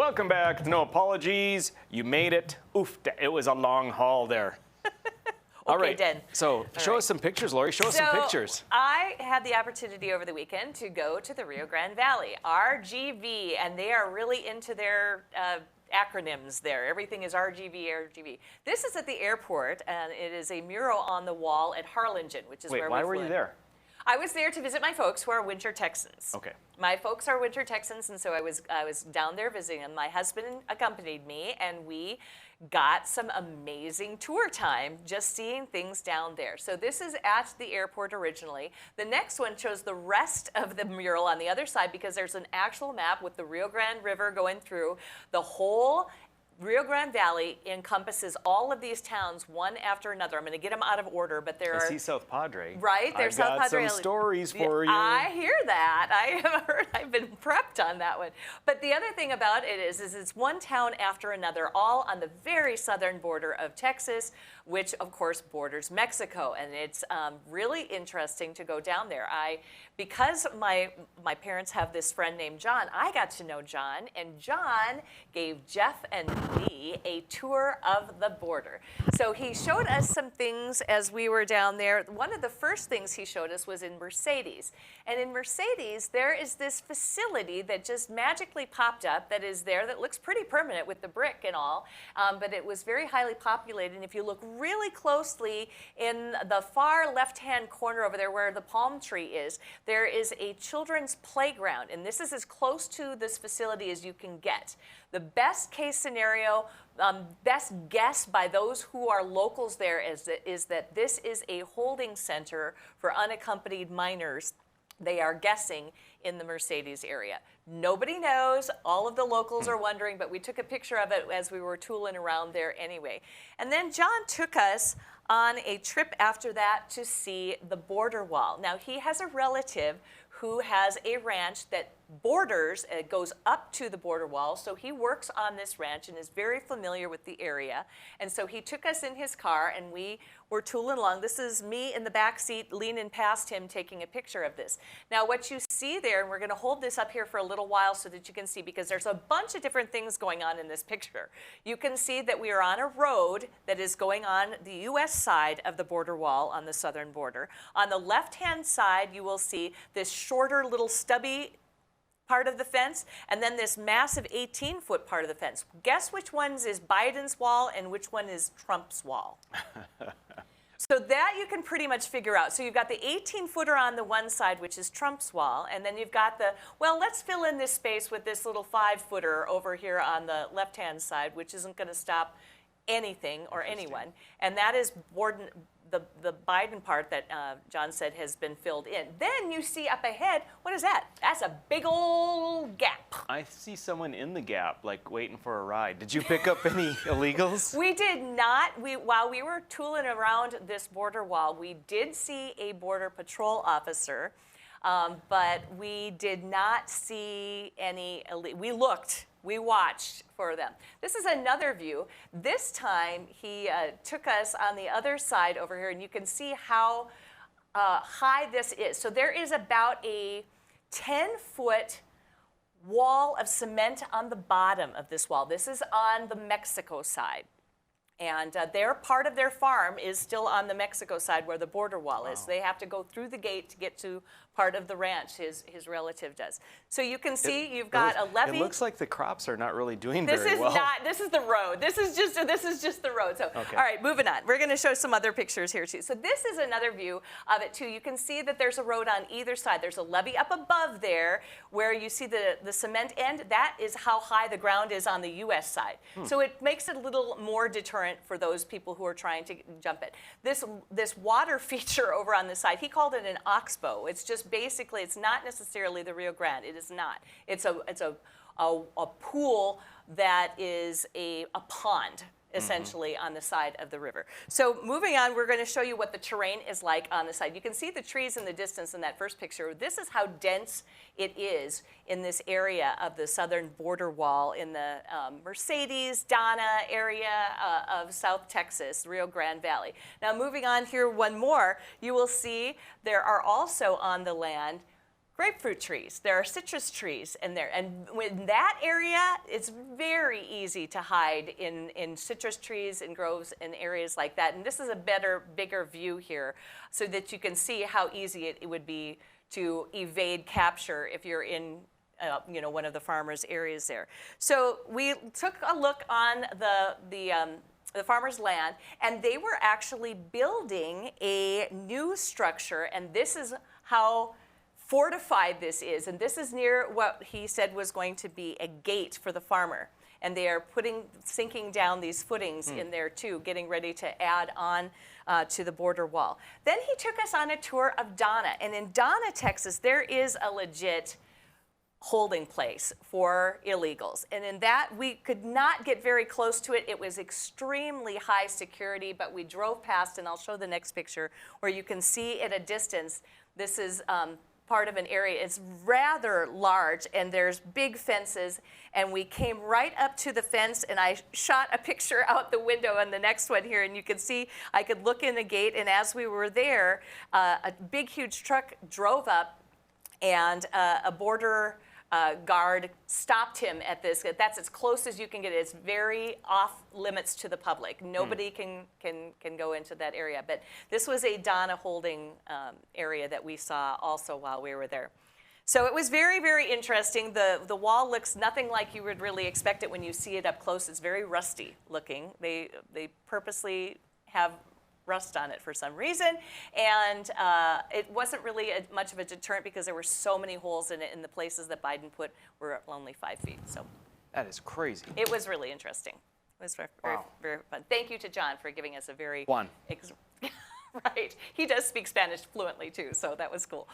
Welcome back to No Apologies. You made it. Oof, it was a long haul there. All right, Den. So show us some pictures, Lori. Show us some pictures. I had the opportunity over the weekend to go to the Rio Grande Valley, RGV, and they are really into their acronyms there. Everything is RGV, RGV. This is at the airport, and it is a mural on the wall at Harlingen, which is where we flew. Why were you there? I was there to visit my folks who are winter Texans. Okay. My folks are winter Texans, and so I was down there visiting them. My husband accompanied me, and we got some amazing tour time just seeing things down there. So this is at the airport originally. The next one shows the rest of the mural on the other side because there's an actual map with the Rio Grande River going through. The whole Rio Grande Valley encompasses all of these towns, one after another. I'm going to get them out of order, but there are... I see South Padre. Right, there's South Padre. I've got some stories for you. I hear that. I have heard. I've been prepped on that one. But the other thing about it is it's one town after another, all on the very southern border of Texas, which of course borders Mexico, and it's really interesting to go down there. Because my parents have this friend named John, I got to know John, and John gave Jeff and me a tour of the border. So he showed us some things as we were down there. One of the first things he showed us was in Mercedes. And in Mercedes, there is this facility that just magically popped up that is there that looks pretty permanent with the brick and all, but it was very highly populated. And if you look really closely in the far left-hand corner over there where the palm tree is, there is a children's playground. And this is as close to this facility as you can get. The best case scenario, best guess by those who are locals there is that this is a holding center for unaccompanied minors. They are guessing in the Mercedes area. Nobody knows. All of the locals are wondering, but we took a picture of it as we were tooling around there anyway. And then John took us on a trip after that to see the border wall. Now, he has a relative who has a ranch that borders, it goes up to the border wall. So he works on this ranch and is very familiar with the area. And so he took us in his car and we were tooling along. This is me in the back seat leaning past him taking a picture of this. Now what you see there, and we're going to hold this up here for a little while so that you can see, because there's a bunch of different things going on in this picture. You can see that we are on a road that is going on the U.S. side of the border wall on the southern border. On the left-hand side, you will see this shorter little stubby part of the fence, and then this massive 18-foot part of the fence. Guess which one is Biden's wall and which one is Trump's wall? So that you can pretty much figure out. So you've got the 18-footer on the one side, which is Trump's wall, and then you've got the, well, let's fill in this space with this little 5-footer over here on the left-hand side, which isn't going to stop anything or anyone, and that is the Biden part that John said has been filled in. Then you see up ahead, what is that? That's a big old gap. I see someone in the gap, like waiting for a ride. Did you pick up any illegals? We did not. While we were tooling around this border wall, we did see a Border Patrol officer, but we did not see any we looked. We watched for them. This is another view. This time, he took us on the other side over here, and you can see how high this is. So there is about a 10-foot wall of cement on the bottom of this wall. This is on the Mexico side. And their part of their farm is still on the Mexico side where the border wall is. They have to go through the gate to get to part of the ranch, his relative does. So you can see you've got a levee. It looks like the crops are not really doing very well. This is the road. This is just the road. So, okay. All right, moving on. We're going to show some other pictures here too. So this is another view of it too. You can see that there's a road on either side. There's a levee up above there where you see the cement end. That is how high the ground is on the U.S. side. So it makes it a little more deterrent for those people who are trying to jump it. This water feature over on the side, he called it an oxbow. It's just basically, it's not necessarily the Rio Grande. It is not. It's a pool that is a pond, essentially, on the side of the river. So moving on, we're going to show you what the terrain is like on the side. You can see the trees in the distance in that first picture. This is how dense it is in this area of the southern border wall in the Mercedes, Donna area of South Texas, Rio Grande Valley. Now moving on here one more, you will see there are also on the land grapefruit trees. There are citrus trees in there. And in that area, it's very easy to hide in citrus trees and groves and areas like that. And this is a better, bigger view here so that you can see how easy it would be to evade capture if you're in one of the farmers' areas there. So we took a look on the farmer's land, and they were actually building a new structure, and this is how fortified this is. And this is near what he said was going to be a gate for the farmer. And they are sinking down these footings in there too, getting ready to add on to the border wall. Then he took us on a tour of Donna. And in Donna, Texas, there is a legit holding place for illegals. And in that, we could not get very close to it. It was extremely high security, but we drove past, and I'll show the next picture, where you can see at a distance, this is part of an area. It's rather large, and there's big fences, and we came right up to the fence, and I shot a picture out the window on the next one here, and you can see I could look in the gate, and as we were there, a big, huge truck drove up, and a border guard stopped him at this. That's as close as you can get. It's very off limits to the public. Nobody can go into that area. But this was a Donna holding area that we saw also while we were there. So it was very, very interesting. The wall looks nothing like you would really expect it when you see it up close. It's very rusty looking. They purposely have rust on it for some reason, and it wasn't really much of a deterrent because there were so many holes in it, and the places that Biden put were only 5 feet. So That is crazy. it was really interesting. It was very, Wow. very fun. Thank you to John for giving us a very Juan. Right. He does speak Spanish fluently too, so that was cool.